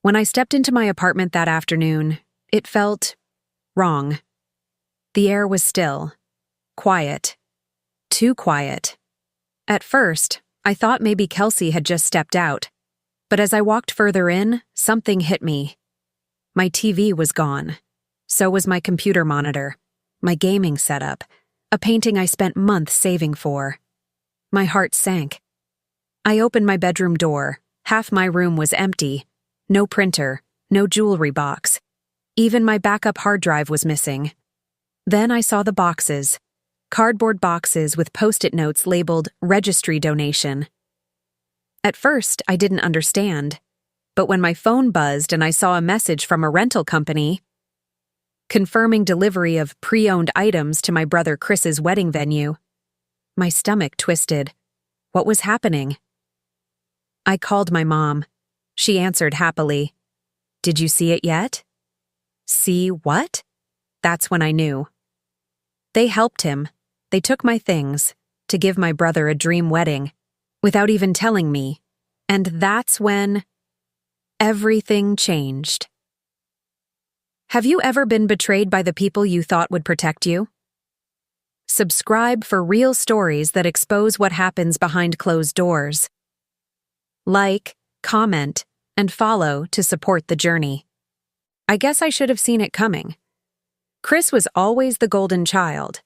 When I stepped into my apartment that afternoon, it felt wrong. The air was still, quiet, too quiet. At first, I thought maybe Kelsey had just stepped out, but as I walked further in, something hit me. My TV was gone. So was my computer monitor, my gaming setup, a painting I spent months saving for. My heart sank. I opened my bedroom door. Half my room was empty. No printer, no jewelry box. Even my backup hard drive was missing. Then I saw the boxes. Cardboard boxes with Post-it notes labeled registry donation. At first, I didn't understand. But when my phone buzzed and I saw a message from a rental company confirming delivery of pre-owned items to my brother Chris's wedding venue, my stomach twisted. What was happening? I called my mom. She answered happily. "Did you see it yet?" "See what?" That's when I knew. They helped him. They took my things to give my brother a dream wedding without even telling me. And that's when everything changed. Have you ever been betrayed by the people you thought would protect you? Subscribe for real stories that expose what happens behind closed doors. Like, comment, and follow to support the journey. I guess I should have seen it coming. Chris was always the golden child.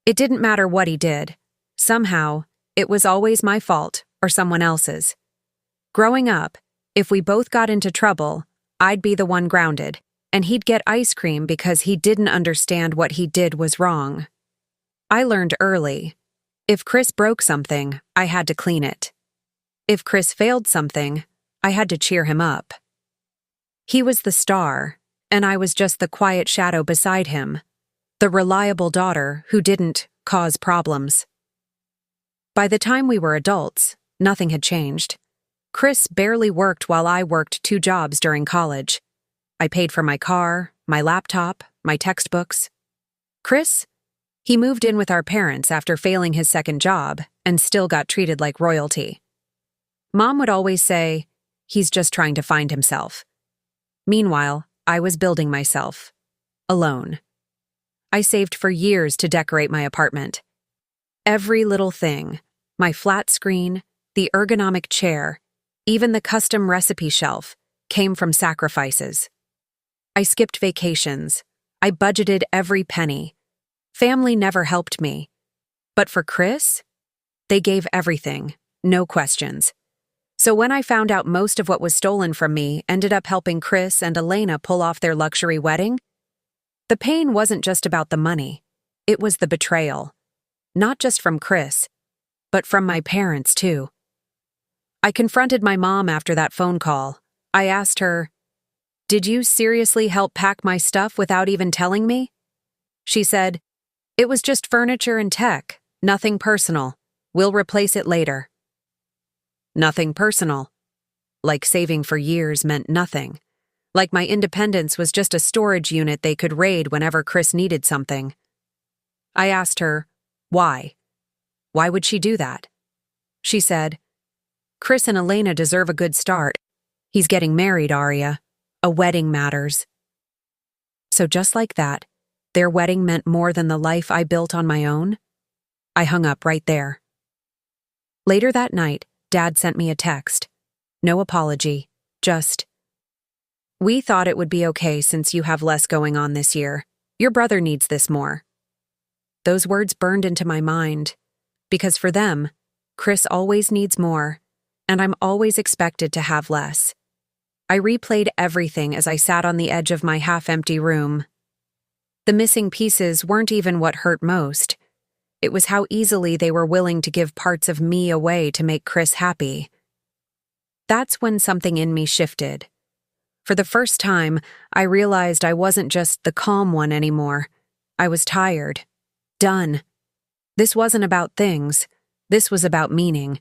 It didn't matter what he did. Somehow, it was always my fault or someone else's. Growing up, if we both got into trouble, I'd be the one grounded, and he'd get ice cream because he didn't understand what he did was wrong. I learned early. If Chris broke something, I had to clean it. If Chris failed something, I had to cheer him up. He was the star, and I was just the quiet shadow beside him, the reliable daughter who didn't cause problems. By the time we were adults, nothing had changed. Chris barely worked while I worked 2 jobs during college. I paid for my car, my laptop, my textbooks. Chris? He moved in with our parents after failing his second job and still got treated like royalty. Mom would always say, "He's just trying to find himself." Meanwhile, I was building myself, alone. I saved for years to decorate my apartment. Every little thing, my flat screen, the ergonomic chair, even the custom recipe shelf, came from sacrifices. I skipped vacations. I budgeted every penny. Family never helped me. But for Chris, they gave everything, no questions. So when I found out most of what was stolen from me ended up helping Chris and Elena pull off their luxury wedding, the pain wasn't just about the money. It was the betrayal. Not just from Chris, but from my parents too. I confronted my mom after that phone call. I asked her, "Did you seriously help pack my stuff without even telling me?" She said, "It was just furniture and tech, nothing personal. We'll replace it later." Nothing personal. Like saving for years meant nothing. Like my independence was just a storage unit they could raid whenever Chris needed something. I asked her, why? Why would she do that? She said, "Chris and Elena deserve a good start. He's getting married, Aria. A wedding matters." So just like that, their wedding meant more than the life I built on my own. I hung up right there. Later that night, Dad sent me a text. No apology, just, "We thought it would be okay since you have less going on this year. Your brother needs this more." Those words burned into my mind, because for them, Chris always needs more, and I'm always expected to have less. I replayed everything as I sat on the edge of my half-empty room. The missing pieces weren't even what hurt most. It was how easily they were willing to give parts of me away to make Chris happy. That's when something in me shifted. For the first time, I realized I wasn't just the calm one anymore. I was tired. Done. This wasn't about things. This was about meaning.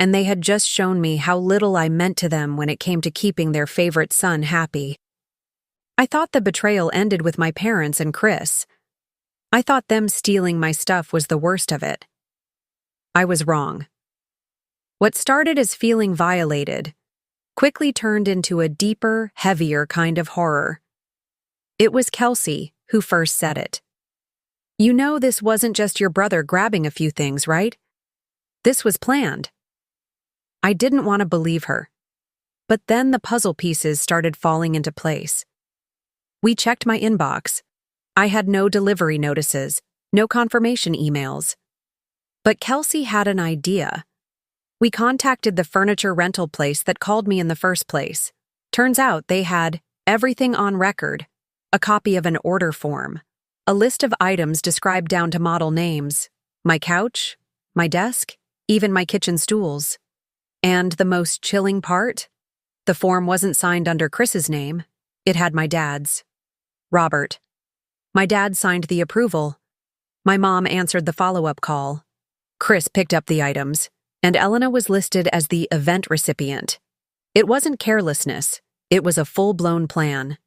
And they had just shown me how little I meant to them when it came to keeping their favorite son happy. I thought the betrayal ended with my parents and Chris. I thought them stealing my stuff was the worst of it. I was wrong. What started as feeling violated quickly turned into a deeper, heavier kind of horror. It was Kelsey who first said it. "You know this wasn't just your brother grabbing a few things, right? This was planned." I didn't want to believe her. But then the puzzle pieces started falling into place. We checked my inbox. I had no delivery notices, no confirmation emails. But Kelsey had an idea. We contacted the furniture rental place that called me in the first place. Turns out they had everything on record, a copy of an order form, a list of items described down to model names, my couch, my desk, even my kitchen stools. And the most chilling part? The form wasn't signed under Chris's name. It had my dad's. Robert. My dad signed the approval. My mom answered the follow-up call. Chris picked up the items, and Elena was listed as the event recipient. It wasn't carelessness. It was a full-blown plan.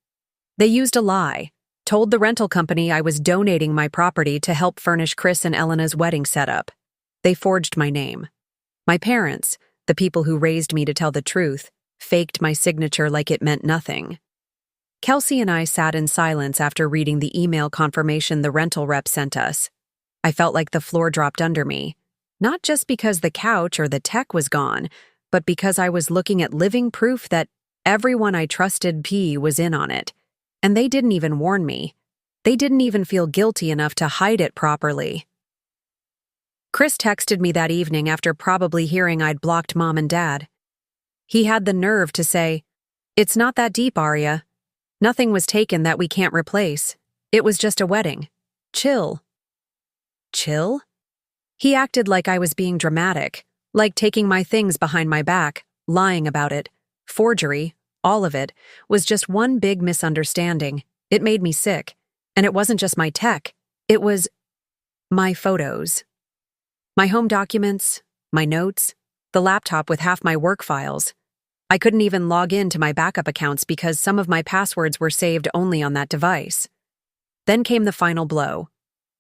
They used a lie, told the rental company I was donating my property to help furnish Chris and Elena's wedding setup. They forged my name. My parents, the people who raised me to tell the truth, faked my signature like it meant nothing. Kelsey and I sat in silence after reading the email confirmation the rental rep sent us. I felt like the floor dropped under me, not just because the couch or the tech was gone, but because I was looking at living proof that everyone I trusted was in on it. And they didn't even warn me. They didn't even feel guilty enough to hide it properly. Chris texted me that evening after probably hearing I'd blocked Mom and Dad. He had the nerve to say, "It's not that deep, Arya. Nothing was taken that we can't replace. It was just a wedding. Chill." Chill? He acted like I was being dramatic, like taking my things behind my back, lying about it. Forgery, all of it, was just one big misunderstanding. It made me sick. And it wasn't just my tech. It was my photos. My home documents, my notes, the laptop with half my work files. I couldn't even log in to my backup accounts because some of my passwords were saved only on that device. Then came the final blow.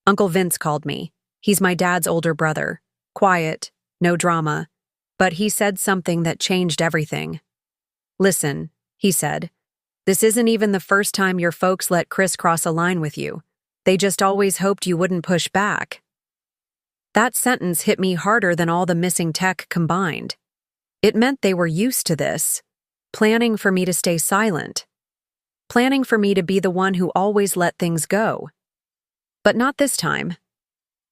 Uncle Vince called me. He's my dad's older brother. Quiet, no drama. But he said something that changed everything. "Listen," he said, "this isn't even the first time your folks let Chris cross a line with you. They just always hoped you wouldn't push back." That sentence hit me harder than all the missing tech combined. It meant they were used to this, planning for me to stay silent, planning for me to be the one who always let things go. But not this time.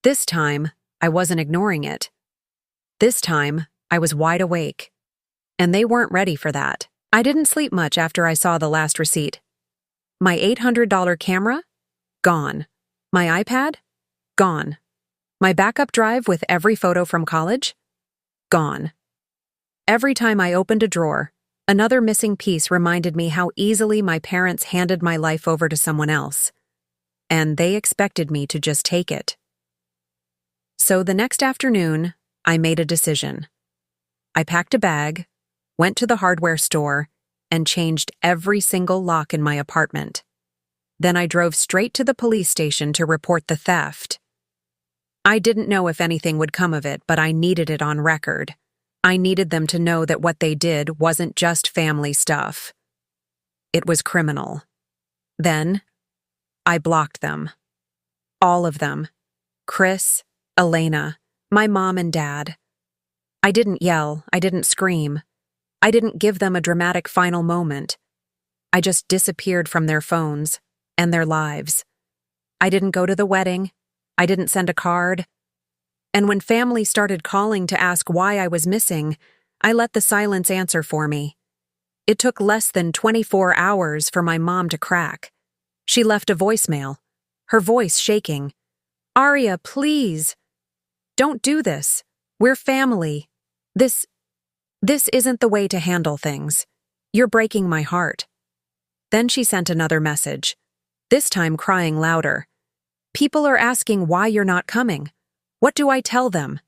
This time, I wasn't ignoring it. This time, I was wide awake. And they weren't ready for that. I didn't sleep much after I saw the last receipt. My $800 camera? Gone. My iPad? Gone. My backup drive with every photo from college? Gone. Every time I opened a drawer, another missing piece reminded me how easily my parents handed my life over to someone else. And they expected me to just take it. So the next afternoon, I made a decision. I packed a bag, went to the hardware store, and changed every single lock in my apartment. Then I drove straight to the police station to report the theft. I didn't know if anything would come of it, but I needed it on record. I needed them to know that what they did wasn't just family stuff. It was criminal. Then, I blocked them. All of them. Chris, Elena, my mom and dad. I didn't yell, I didn't scream. I didn't give them a dramatic final moment. I just disappeared from their phones and their lives. I didn't go to the wedding. I didn't send a card. And when family started calling to ask why I was missing, I let the silence answer for me. It took less than 24 hours for my mom to crack. She left a voicemail, her voice shaking. "Arya, please. Don't do this. We're family. This isn't the way to handle things. You're breaking my heart." Then she sent another message, this time crying louder. "People are asking why you're not coming. What do I tell them?"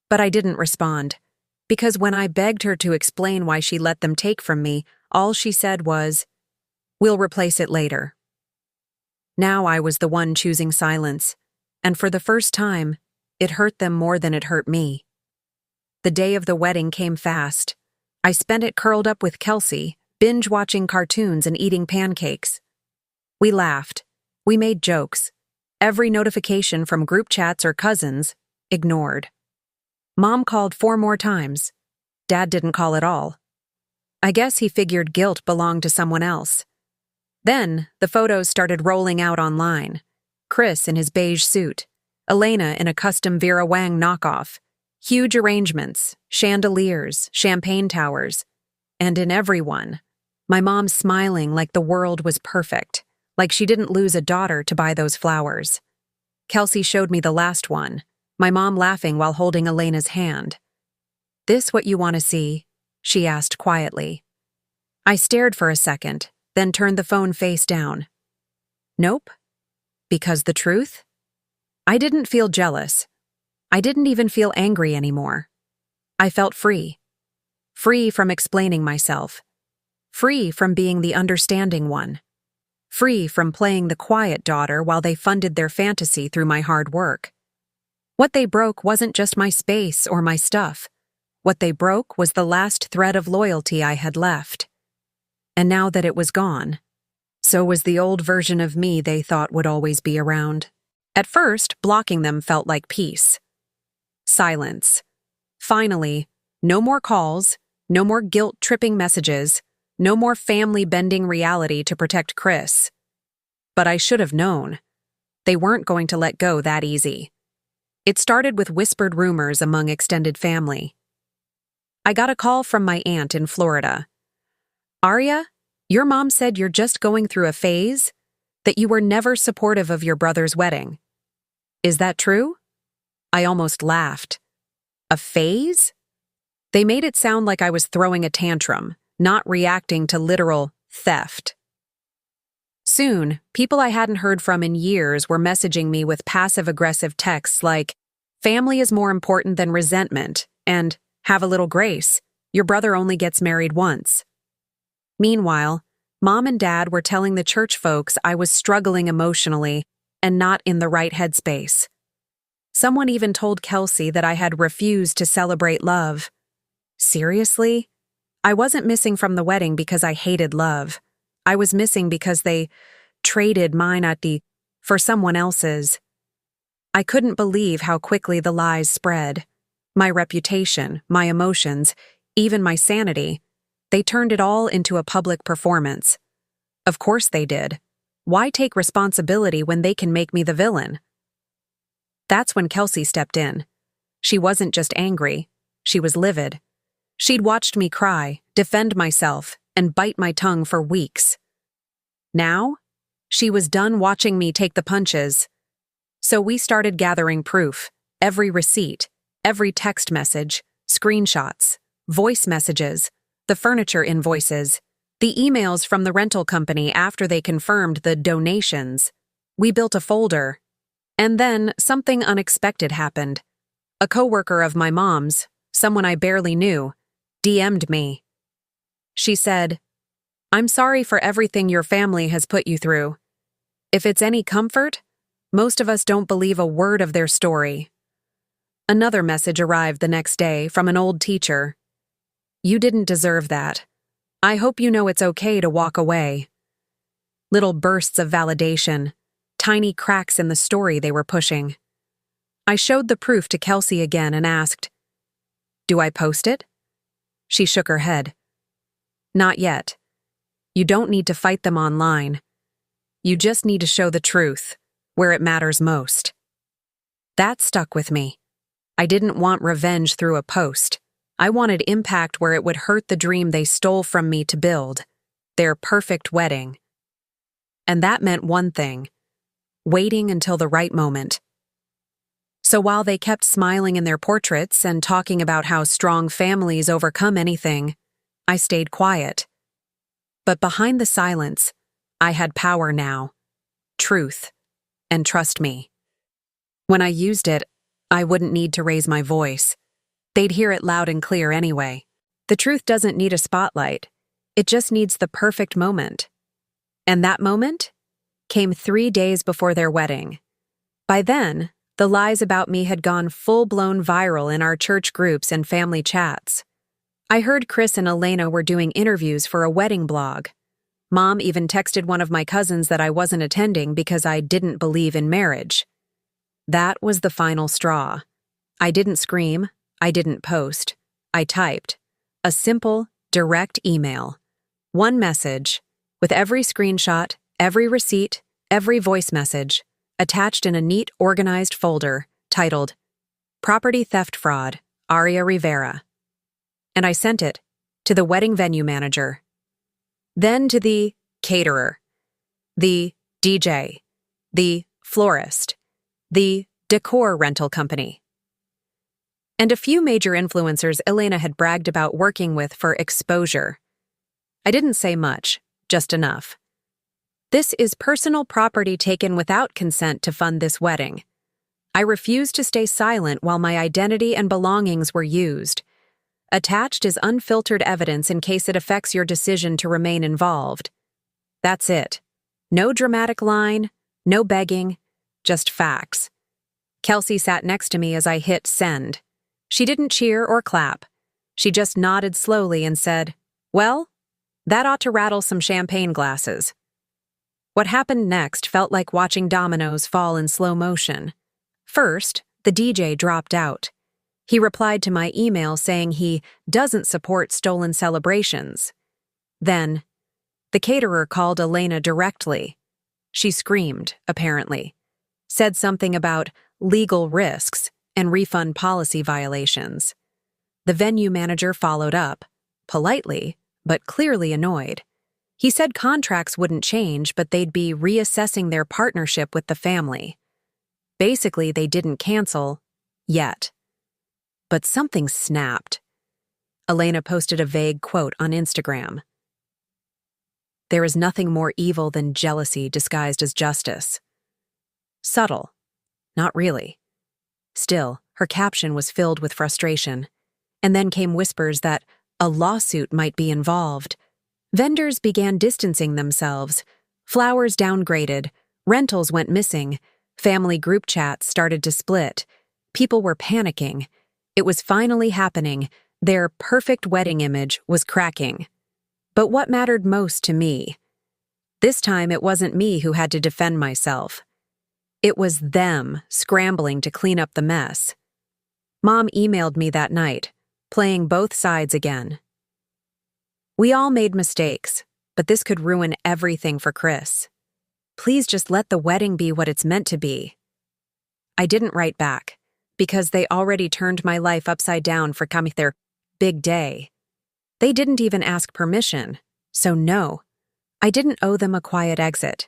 But I didn't respond, because when I begged her to explain why she let them take from me, all she said was, "We'll replace it later." Now I was the one choosing silence, and for the first time, it hurt them more than it hurt me. The day of the wedding came fast. I spent it curled up with Kelsey, binge-watching cartoons and eating pancakes. We laughed. We made jokes. Every notification from group chats or cousins, ignored. Mom called 4 more times. Dad didn't call at all. I guess he figured guilt belonged to someone else. Then, the photos started rolling out online. Chris in his beige suit, Elena in a custom Vera Wang knockoff, huge arrangements, chandeliers, champagne towers, and in every one, my mom smiling like the world was perfect, like she didn't lose a daughter to buy those flowers. Kelsey showed me the last one, my mom laughing while holding Elena's hand. "This what you want to see?" she asked quietly. I stared for a second, then turned the phone face down. Nope. Because the truth? I didn't feel jealous. I didn't even feel angry anymore. I felt free. Free from explaining myself. Free from being the understanding one. Free from playing the quiet daughter while they funded their fantasy through my hard work. What they broke wasn't just my space or my stuff. What they broke was the last thread of loyalty I had left. And now that it was gone, so was the old version of me they thought would always be around. At first, blocking them felt like peace. Silence. Finally, no more calls, no more guilt-tripping messages, no more family-bending reality to protect Chris. But I should have known. They weren't going to let go that easy. It started with whispered rumors among extended family. I got a call from my aunt in Florida. "Arya, your mom said you're just going through a phase, that you were never supportive of your brother's wedding. Is that true?" I almost laughed. A phase? They made it sound like I was throwing a tantrum, not reacting to literal theft. Soon, people I hadn't heard from in years were messaging me with passive-aggressive texts like, "Family is more important than resentment," and "Have a little grace. Your brother only gets married once." Meanwhile, Mom and Dad were telling the church folks I was struggling emotionally and not in the right headspace. Someone even told Kelsey that I had refused to celebrate love. Seriously? I wasn't missing from the wedding because I hated love. I was missing because they traded mine for someone else's. I couldn't believe how quickly the lies spread. My reputation, my emotions, even my sanity. They turned it all into a public performance. Of course they did. Why take responsibility when they can make me the villain? That's when Kelsey stepped in. She wasn't just angry. She was livid. She'd watched me cry, defend myself, and bite my tongue for weeks. Now, she was done watching me take the punches. So we started gathering proof, every receipt, every text message, screenshots, voice messages, the furniture invoices, the emails from the rental company after they confirmed the donations. We built a folder. And then something unexpected happened. A coworker of my mom's, someone I barely knew, DM'd me. She said, "I'm sorry for everything your family has put you through. If it's any comfort, most of us don't believe a word of their story." Another message arrived the next day from an old teacher. "You didn't deserve that. I hope you know it's okay to walk away." Little bursts of validation, tiny cracks in the story they were pushing. I showed the proof to Kelsey again and asked, "Do I post it?" She shook her head. "Not yet. You don't need to fight them online. You just need to show the truth, where it matters most." That stuck with me. I didn't want revenge through a post. I wanted impact where it would hurt the dream they stole from me to build, their perfect wedding. And that meant one thing: waiting until the right moment. So while they kept smiling in their portraits and talking about how strong families overcome anything, I stayed quiet. But behind the silence, I had power now, truth, and trust me. When I used it, I wouldn't need to raise my voice. They'd hear it loud and clear anyway. The truth doesn't need a spotlight. It just needs the perfect moment. And that moment came 3 days before their wedding. By then, the lies about me had gone full-blown viral in our church groups and family chats. I heard Chris and Elena were doing interviews for a wedding blog. Mom even texted one of my cousins that I wasn't attending because I didn't believe in marriage. That was the final straw. I didn't scream. I didn't post. I typed. A simple, direct email. One message, with every screenshot, every receipt, every voice message, attached in a neat, organized folder titled Property Theft Fraud, Aria Rivera. And I sent it to the wedding venue manager, then to the caterer, the DJ, the florist, the decor rental company, and a few major influencers Elena had bragged about working with for exposure. I didn't say much, just enough. This is personal property taken without consent to fund this wedding. I refused to stay silent while my identity and belongings were used. Attached is unfiltered evidence in case it affects your decision to remain involved. That's it. No dramatic line, no begging, just facts. Kelsey sat next to me as I hit send. She didn't cheer or clap. She just nodded slowly and said, "Well, that ought to rattle some champagne glasses." What happened next felt like watching dominoes fall in slow motion. First, the DJ dropped out. He replied to my email saying he doesn't support stolen celebrations. Then, the caterer called Elena directly. She screamed, apparently, said something about legal risks and refund policy violations. The venue manager followed up, politely, but clearly annoyed. He said contracts wouldn't change, but they'd be reassessing their partnership with the family. Basically, they didn't cancel, yet. But something snapped. Elena posted a vague quote on Instagram. "There is nothing more evil than jealousy disguised as justice." Subtle. Not really. Still, her caption was filled with frustration. And then came whispers that a lawsuit might be involved. Vendors began distancing themselves. Flowers downgraded. Rentals went missing. Family group chats started to split. People were panicking. It was finally happening. Their perfect wedding image was cracking. But what mattered most to me? This time it wasn't me who had to defend myself. It was them scrambling to clean up the mess. Mom emailed me that night, playing both sides again. "We all made mistakes, but this could ruin everything for Chris. Please just let the wedding be what it's meant to be." I didn't write back, because they already turned my life upside down for coming their big day. They didn't even ask permission, so no, I didn't owe them a quiet exit.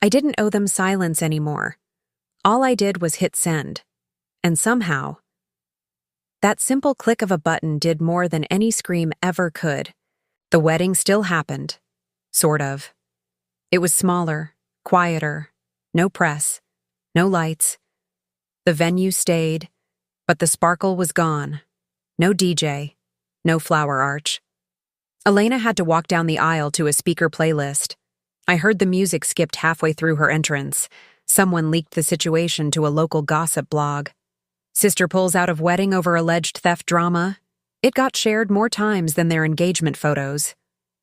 I didn't owe them silence anymore. All I did was hit send. And somehow, that simple click of a button did more than any scream ever could. The wedding still happened. Sort of. It was smaller, quieter, no press, no lights. The venue stayed, but the sparkle was gone. No DJ, no flower arch. Elena had to walk down the aisle to a speaker playlist. I heard the music skipped halfway through her entrance. Someone leaked the situation to a local gossip blog. Sister pulls out of wedding over alleged theft drama. It got shared more times than their engagement photos.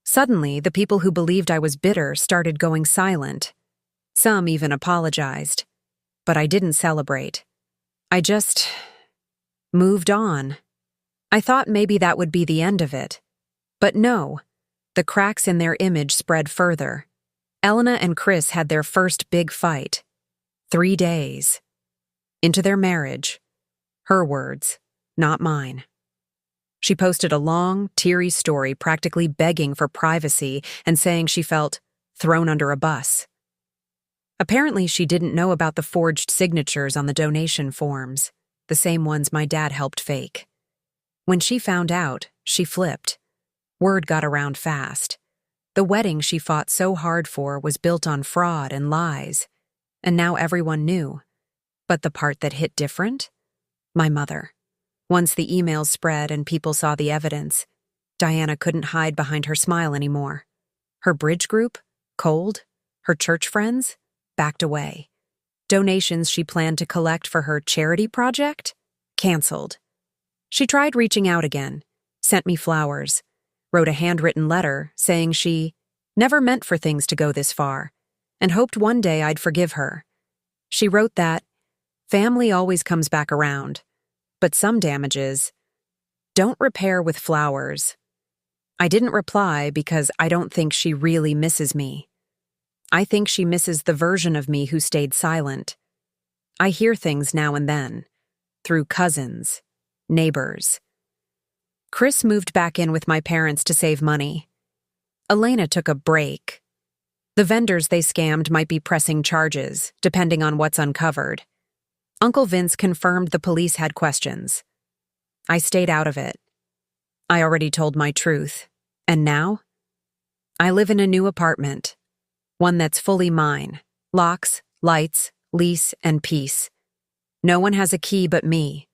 Suddenly, the people who believed I was bitter started going silent. Some even apologized. But I didn't celebrate. I just moved on. I thought maybe that would be the end of it. But no, the cracks in their image spread further. Elena and Chris had their first big fight. 3 days. Into their marriage. Her words, not mine. She posted a long, teary story practically begging for privacy and saying she felt thrown under a bus. Apparently, she didn't know about the forged signatures on the donation forms, the same ones my dad helped fake. When she found out, she flipped. Word got around fast. The wedding she fought so hard for was built on fraud and lies, and now everyone knew. But the part that hit different? My mother. Once the emails spread and people saw the evidence, Diana couldn't hide behind her smile anymore. Her bridge group, cold. Her church friends, backed away. Donations she planned to collect for her charity project, canceled. She tried reaching out again, sent me flowers, wrote a handwritten letter saying she never meant for things to go this far, and hoped one day I'd forgive her. She wrote that family always comes back around, but some damages don't repair with flowers. I didn't reply because I don't think she really misses me. I think she misses the version of me who stayed silent. I hear things now and then, through cousins, neighbors. Chris moved back in with my parents to save money. Elena took a break. The vendors they scammed might be pressing charges, depending on what's uncovered. Uncle Vince confirmed the police had questions. I stayed out of it. I already told my truth. And now? I live in a new apartment. One that's fully mine. Locks, lights, lease, and peace. No one has a key but me.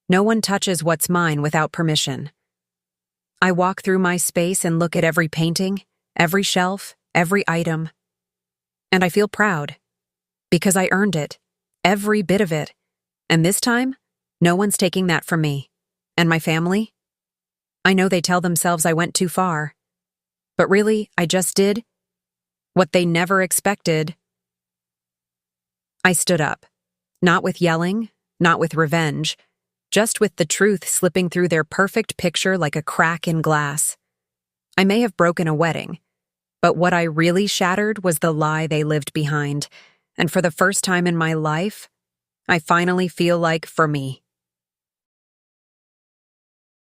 No one touches what's mine without permission. I walk through my space and look at every painting, every shelf, every item. And I feel proud. Because I earned it. Every bit of it. And this time, no one's taking that from me. And my family? I know they tell themselves I went too far. But really, I just did what they never expected. I stood up. Not with yelling, not with revenge, just with the truth slipping through their perfect picture like a crack in glass. I may have broken a wedding, but what I really shattered was the lie they lived behind. And for the first time in my life, I finally feel like, for me,